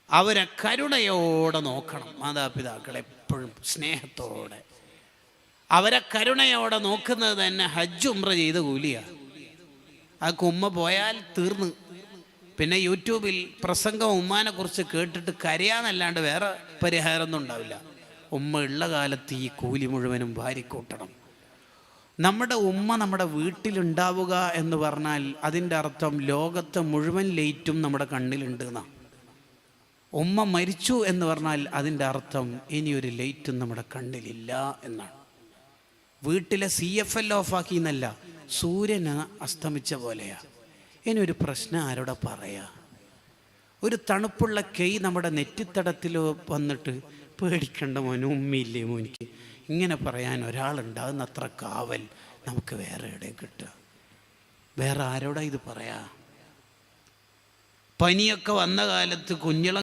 അവരെ കരുണയോടെ നോക്കണം. മാതാപിതാക്കളെ എപ്പോഴും സ്നേഹത്തോടെ അവരെ കരുണയോടെ നോക്കുന്നത് തന്നെ ഹജ്ജ് ഉംറ ചെയ്ത കൂലിയാണ്. ആ ഉമ്മ പോയാൽ തീർന്ന്. പിന്നെ യൂട്യൂബിൽ പ്രസംഗം ഉമ്മാനെ കുറിച്ച് കേട്ടിട്ട് കരയാന്നല്ലാണ്ട് വേറെ പരിഹാരമൊന്നും ഉണ്ടാവില്ല. ഉമ്മ ഉള്ള കാലത്ത് ഈ കൂലി മുഴുവനും വാരിക്കൂട്ടണം. നമ്മുടെ ഉമ്മ നമ്മുടെ വീട്ടിലുണ്ടാവുക എന്ന് പറഞ്ഞാൽ അതിൻ്റെ അർത്ഥം ലോകത്തെ മുഴുവൻ ലൈറ്റും നമ്മുടെ കണ്ണിലുണ്ട് എന്നാണ്. ഉമ്മ മരിച്ചു എന്ന് പറഞ്ഞാൽ അതിൻ്റെ അർത്ഥം ഇനിയൊരു ലൈറ്റും നമ്മുടെ കണ്ണിലില്ല എന്നാണ്. വീട്ടിലെ CFL ഓഫാക്കി എന്നല്ല, സൂര്യൻ അസ്തമിച്ച പോലെയാ. ഇനി ഒരു പ്രശ്നം ആരോടെ പറയാ? ഒരു തണുപ്പുള്ള കൈ നമ്മുടെ നെറ്റിത്തടത്തിൽ വന്നിട്ട് പേടിക്കണ്ട മോനും ഉമ്മയില്ലേ മോനിക്ക്, ഇങ്ങനെ പറയാൻ ഒരാളുണ്ടാകുന്ന അത്ര കാവൽ നമുക്ക് വേറെ എവിടെ കിട്ടുക? വേറെ ആരോടാ ഇത് പറയാ? പനിയൊക്കെ വന്ന കാലത്ത് കുഞ്ഞിളം